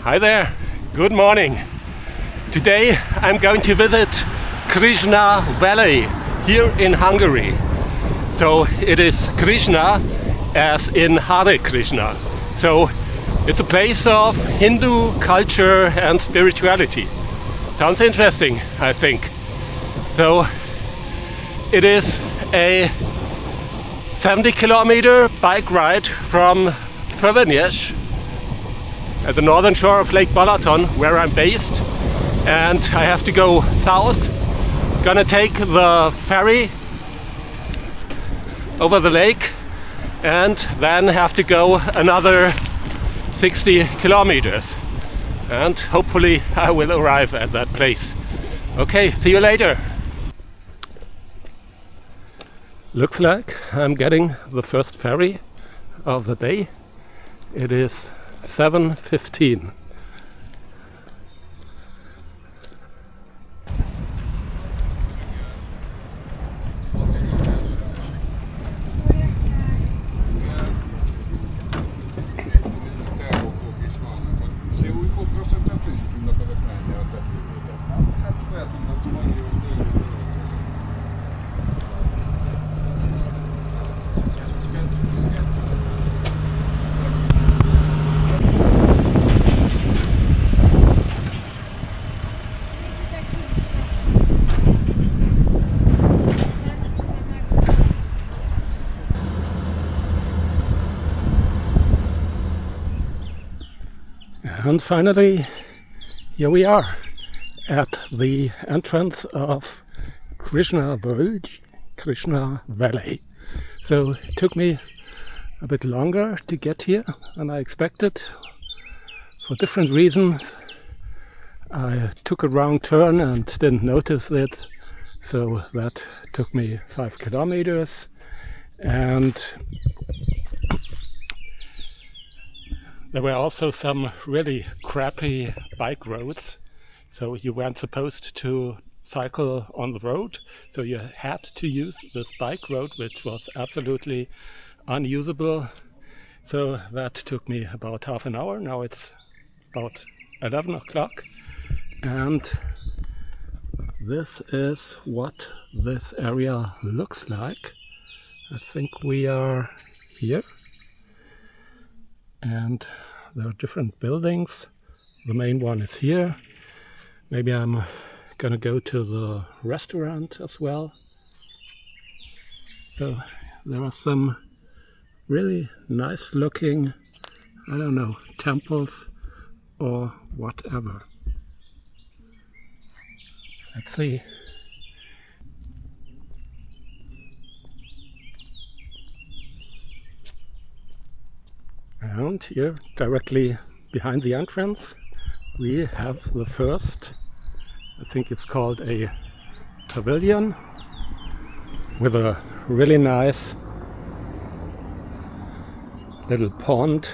Hi there, good morning. Today I'm going to visit Krishna Valley here in Hungary. So it is Krishna as in Hare Krishna. So it's a place of Hindu culture and spirituality. Sounds interesting, I think. So it is a 70-kilometer bike ride from Somogyvámos at the northern shore of Lake Balaton, where I'm based, and I have to go south. Gonna take the ferry over the lake and then have to go another 60 kilometers, and hopefully I will arrive at that place. Okay, see you later. Looks like I'm getting the first ferry of the day. It is 7:15. And finally, here we are at the entrance of Krishna Valley. So it took me a bit longer to get here than I expected for different reasons. I took a wrong turn and didn't notice it, so that took me 5 kilometers. And there were also some really crappy bike roads, so you weren't supposed to cycle on the road, so you had to use this bike road, which was absolutely unusable. So that took me about half an hour. Now it's about 11 o'clock, and this is what this area looks like. I think we are here. And there are different buildings. The main one is here. Maybe I'm gonna go to the restaurant as well. So there are some really nice looking, I don't know, temples or whatever. Let's see. And here, directly behind the entrance, we have the first, I think it's called a pavilion, with a really nice little pond,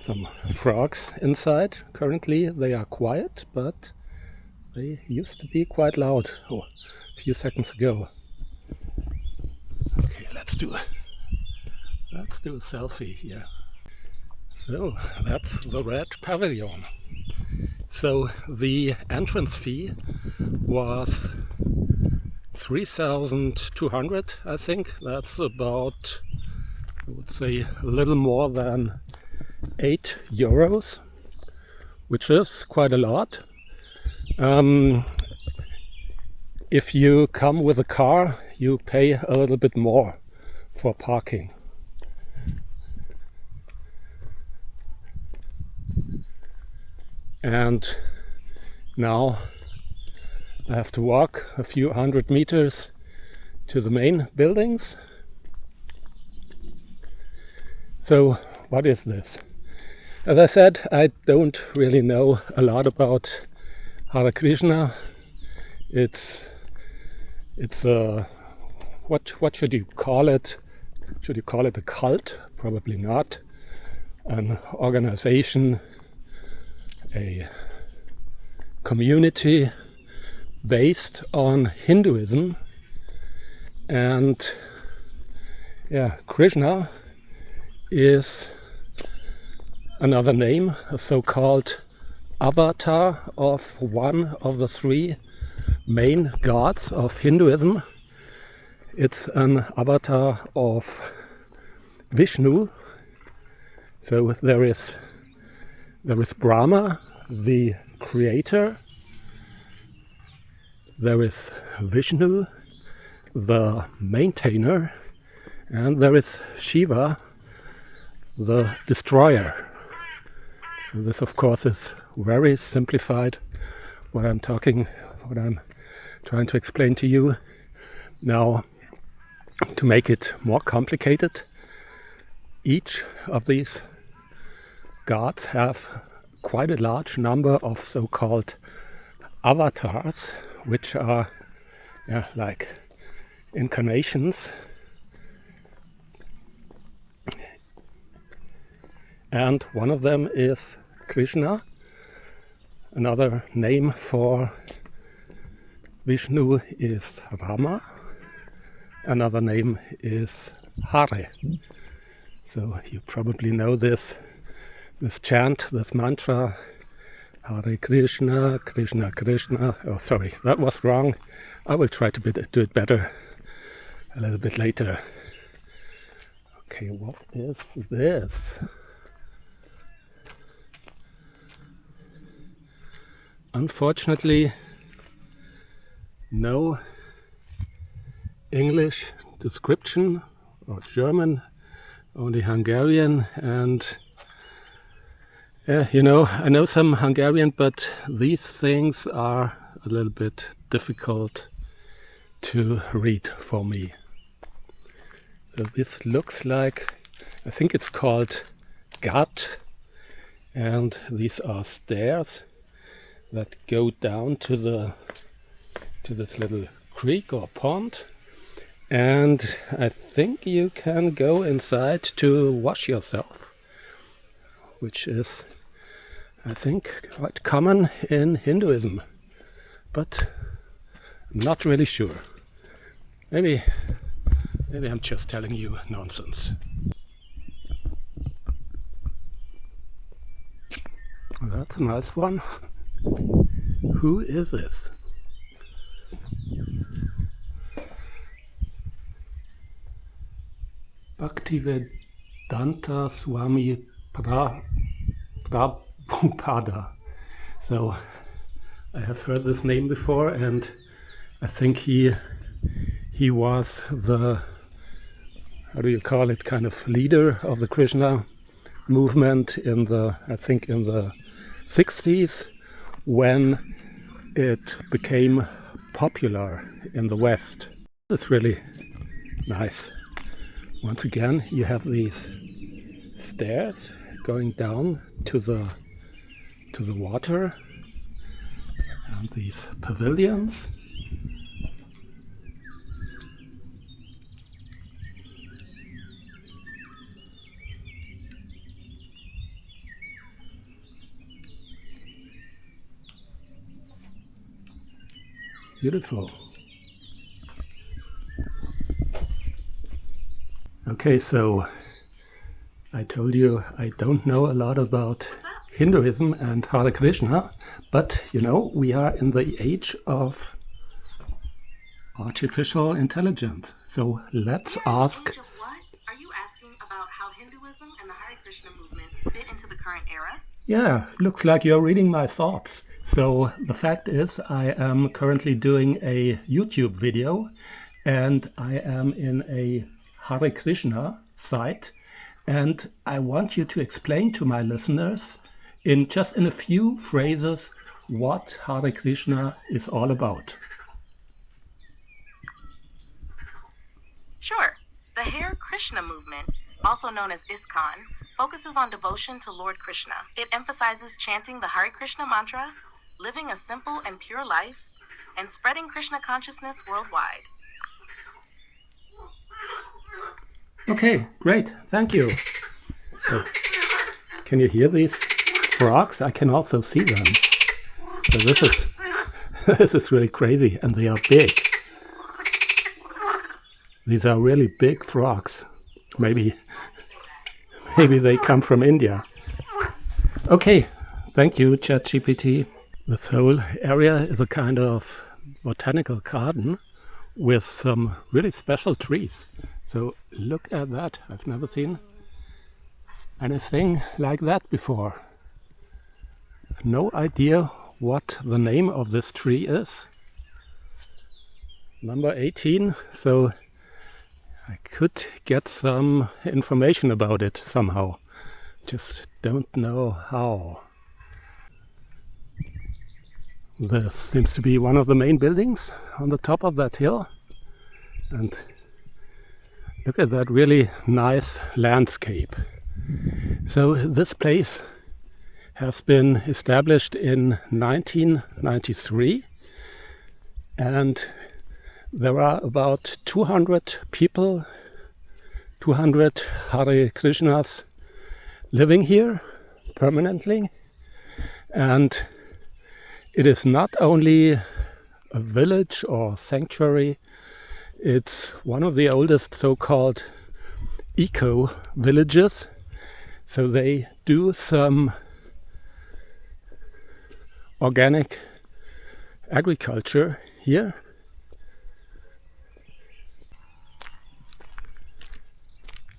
some frogs inside. Currently they are quiet, but they used to be quite loud a few seconds ago. Okay, let's do a selfie here. So that's the red pavilion. So the entrance fee was 3,200, I think. That's about, I would say, a little more than 8 euros, which is quite a lot. If you come with a car, you pay a little bit more for parking. And now I have to walk a few hundred meters to the main buildings. So what is this? As I said, I don't really know a lot about Hare Krishna. It's what should you call it? Should you call it a cult? Probably not. An organization, a community based on Hinduism. And yeah, Krishna is another name, a so-called avatar of one of the three main gods of Hinduism. It's an avatar of Vishnu. So there is Brahma, the creator. There is Vishnu, the maintainer, and there is Shiva, the destroyer. So this, of course, is very simplified what I'm trying to explain to you. Now, to make it more complicated, each of these gods have quite a large number of so-called avatars, which are like incarnations. And one of them is Krishna. Another name for Vishnu is Rama. Another name is Hare. So you probably know this chant, this mantra, Hare Krishna, Krishna Krishna. Oh, sorry, that was wrong. I will try to do it better a little bit later. Okay, what is this? Unfortunately, no English description or German, only Hungarian. And you know, I know some Hungarian, but these things are a little bit difficult to read for me. So this looks like, I think it's called Gat, and these are stairs that go down to this little creek or pond, and I think you can go inside to wash yourself, which is, I think, quite common in Hinduism, but I'm not really sure. Maybe I'm just telling you nonsense. That's a nice one. Who is this? Bhaktivedanta Prabhupada. So I have heard this name before, and I think he was the, how do you call it, kind of leader of the Krishna movement in the, I think in the 60s, when it became popular in the West. It's really nice. Once again, you have these stairs going down to the water, and these pavilions. Beautiful. Okay, so I told you I don't know a lot about Hinduism and Hare Krishna, but you know, we are in the age of artificial intelligence. So let's ask. Age of what? Are you asking about how Hinduism and the Hare Krishna movement fit into the current era? Yeah, looks like you're reading my thoughts. So the fact is, I am currently doing a YouTube video, and I am in a Hare Krishna site, and I want you to explain to my listeners in a few phrases what Hare Krishna is all about. Sure. The Hare Krishna movement, also known as ISKCON, focuses on devotion to Lord Krishna. It emphasizes chanting the Hare Krishna mantra, living a simple and pure life, and spreading Krishna consciousness worldwide. Okay, great, thank you. Oh, can you hear these frogs? I can also see them. So this is really crazy, and they are big. These are really big frogs. Maybe they come from India. Okay, thank you, ChatGPT. This whole area is a kind of botanical garden with some really special trees. So look at that. I've never seen anything like that before. No idea what the name of this tree is. Number 18, so I could get some information about it somehow. Just don't know how. This seems to be one of the main buildings on the top of that hill. And look at that really nice landscape. So this place has been established in 1993, and there are about 200 people, 200 Hare Krishnas living here permanently. And it is not only a village or sanctuary, it's one of the oldest so-called eco-villages. So they do some organic agriculture here.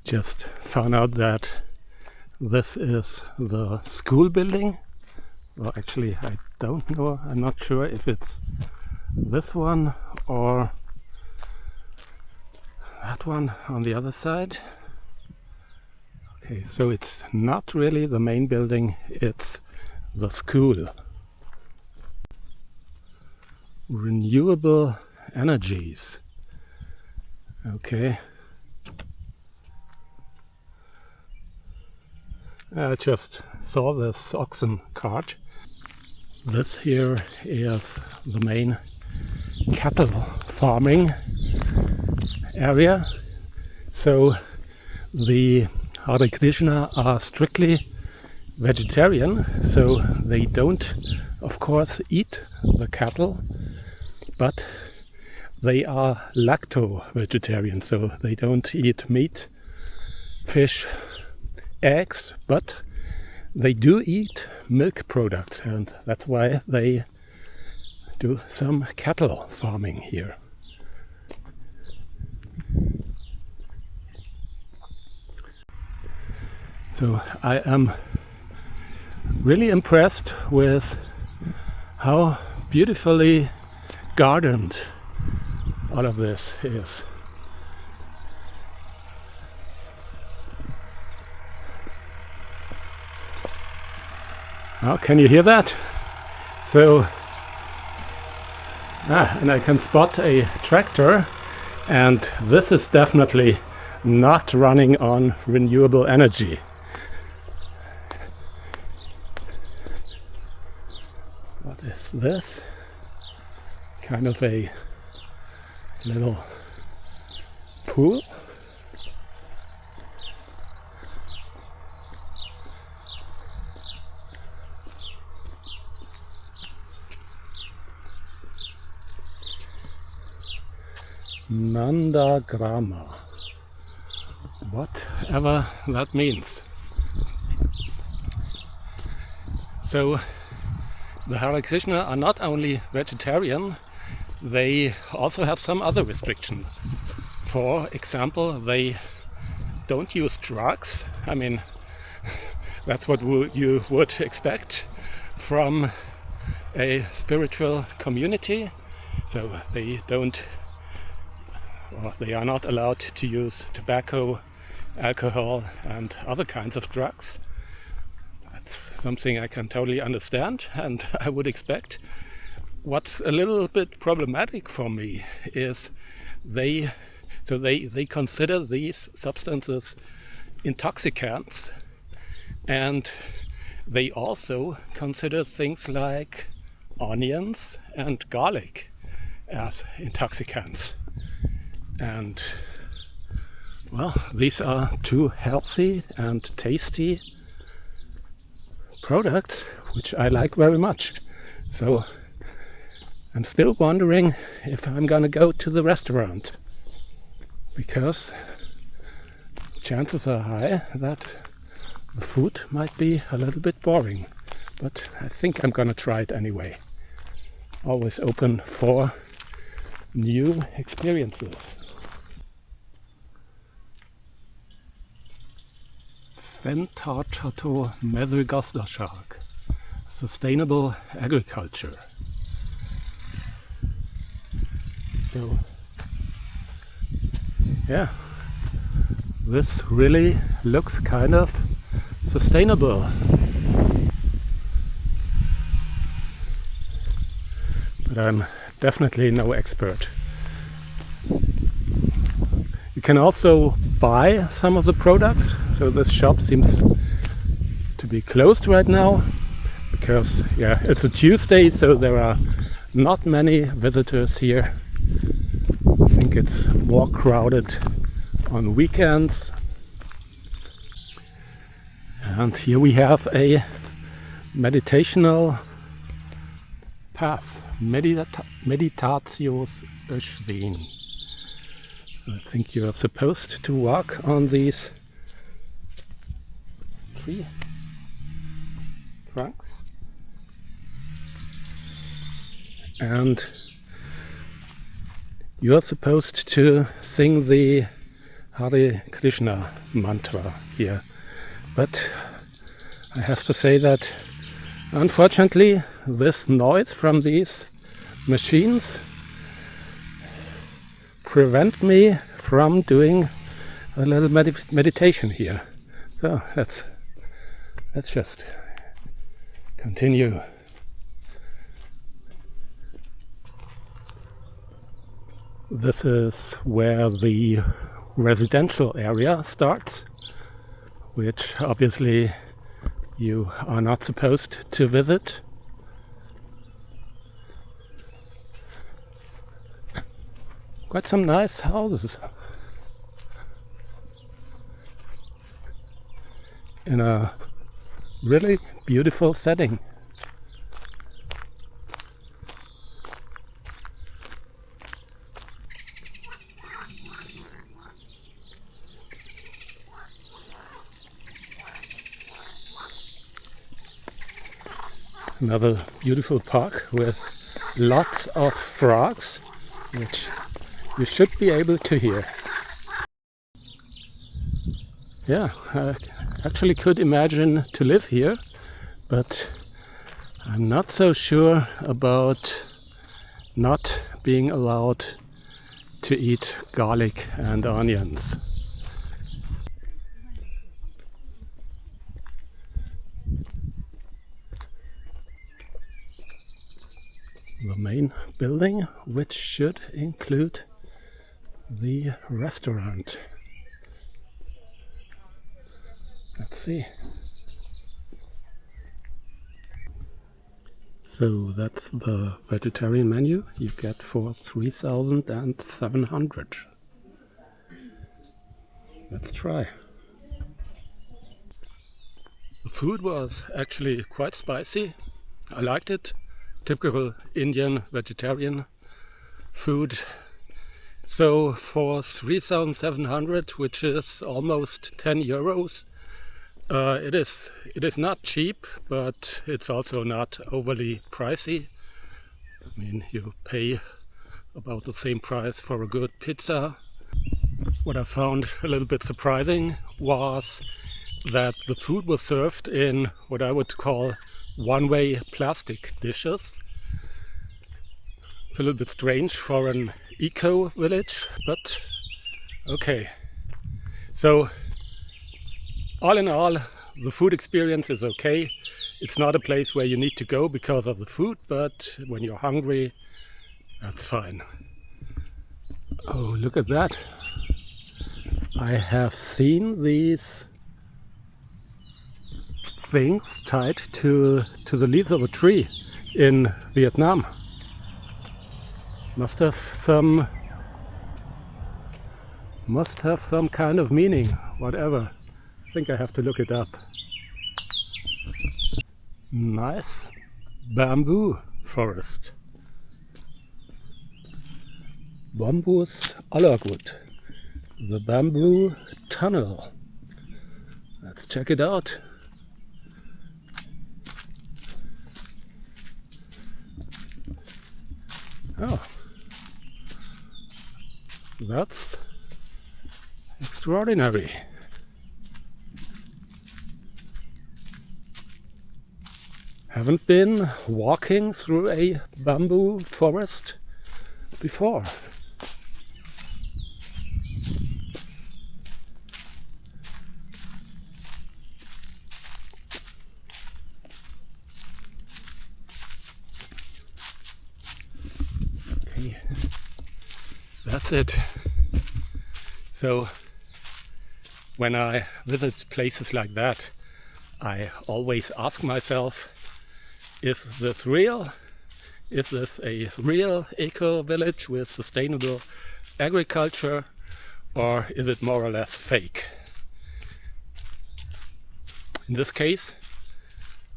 Just found out that this is the school building. Well, actually, I don't know. I'm not sure if it's this one or that one on the other side. Okay, so it's not really the main building, it's the school. Renewable energies. Okay. I just saw this oxen cart. This here is the main cattle farming area. So the Hare Krishna are strictly vegetarian, so they don't, of course, eat the cattle, but they are lacto-vegetarian, so they don't eat meat, fish, eggs, but they do eat milk products, and that's why they do some cattle farming here. So I am really impressed with how beautifully gardened all of this is. Oh, can you hear that? So, and I can spot a tractor, and this is definitely not running on renewable energy. What is this? Kind of a little pool? Nandagrama, whatever that means. So the Hare Krishna are not only vegetarian, they also have some other restrictions. For example, they don't use drugs. I mean, that's what you would expect from a spiritual community. So they don't, or they are not allowed to use tobacco, alcohol and other kinds of drugs. That's something I can totally understand and I would expect. What's a little bit problematic for me is they consider these substances intoxicants, and they also consider things like onions and garlic as intoxicants. And well, these are two healthy and tasty products which I like very much. So I'm still wondering if I'm gonna go to the restaurant, because chances are high that The food might be a little bit boring, but I think I'm gonna try it anyway. Always open for new experiences. Fenntartható mezőgazdaság, sustainable agriculture. So, yeah, this really looks kind of sustainable. But I'm definitely no expert. You can also buy some of the products. So this shop seems to be closed right now because, yeah, it's a Tuesday, so there are not many visitors here. I think it's more crowded on weekends. And here we have a meditational path, Meditatio Öschwin. I think you're supposed to walk on these tree trunks, and you're supposed to sing the Hare Krishna mantra here. But I have to say that unfortunately this noise from these machines prevent me from doing a little meditation here. So let's just continue. This is where the residential area starts, which obviously you are not supposed to visit. Quite some nice houses in a really beautiful setting. Another beautiful park with lots of frogs, which you should be able to hear. Yeah, I actually could imagine to live here, but I'm not so sure about not being allowed to eat garlic and onions. The main building, which should include the restaurant. Let's see. So that's the vegetarian menu you get for 3,700. Let's try. The food was actually quite spicy. I liked it. Typical Indian vegetarian food. So for 3,700, which is almost 10 euros, it is not cheap, but it's also not overly pricey. I mean, you pay about the same price for a good pizza. What I found a little bit surprising was that the food was served in what I would call one-way plastic dishes. It's a little bit strange for an eco village, but okay. So all in all, the food experience is okay. It's not a place where you need to go because of the food, but when you're hungry, that's fine. Oh, look at that. I have seen these things tied to the leaves of a tree in Vietnam. Must have some kind of meaning, whatever. I think I have to look it up. Nice bamboo forest. Bambus allergut. The bamboo tunnel. Let's check it out. Oh, that's extraordinary. Haven't been walking through a bamboo forest before. Okay, that's it. So when I visit places like that, I always ask myself, is this real? Is this a real eco-village with sustainable agriculture, or is it more or less fake? In this case,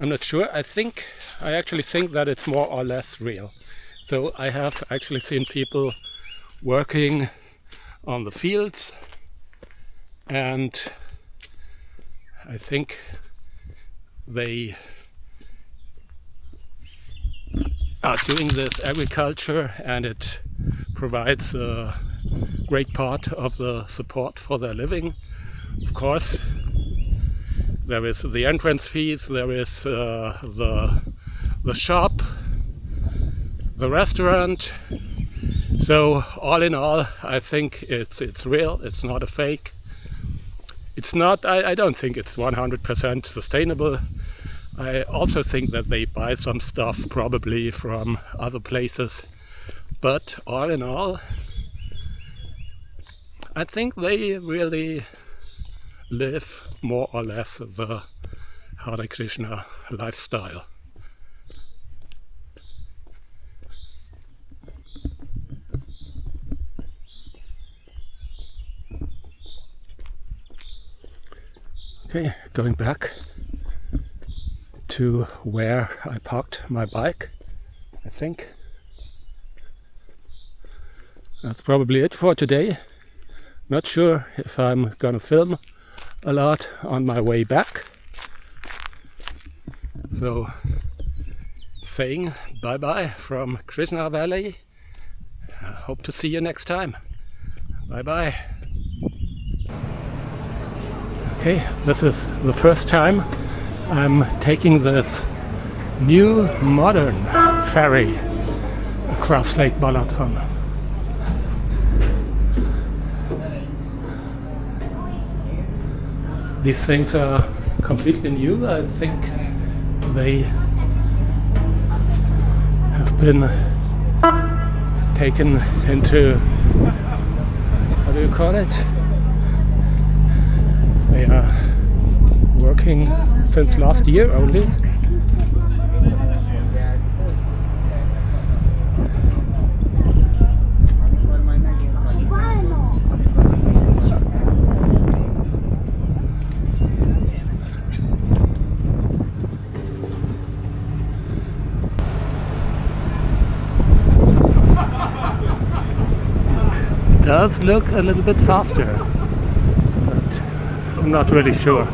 I'm not sure. I actually think that it's more or less real. So I have actually seen people working on the fields, and I think they are doing this agriculture, and it provides a great part of the support for their living. Of course, there is the entrance fees, there is the shop, the restaurant. So all in all, I think it's real. It's not a fake. It's not. I don't think it's 100% sustainable. I also think that they buy some stuff probably from other places, but all in all, I think they really live more or less the Hare Krishna lifestyle. Okay, going back to where I parked my bike, I think. That's probably it for today. Not sure if I'm gonna film a lot on my way back. So, saying bye bye from Krishna Valley. I hope to see you next time. Bye bye. Okay, this is the first time I'm taking this new modern ferry across Lake Balaton. These things are completely new. I think they have been taken into, how do you call it? They are working since last year only. It does look a little bit faster, but I'm not really sure.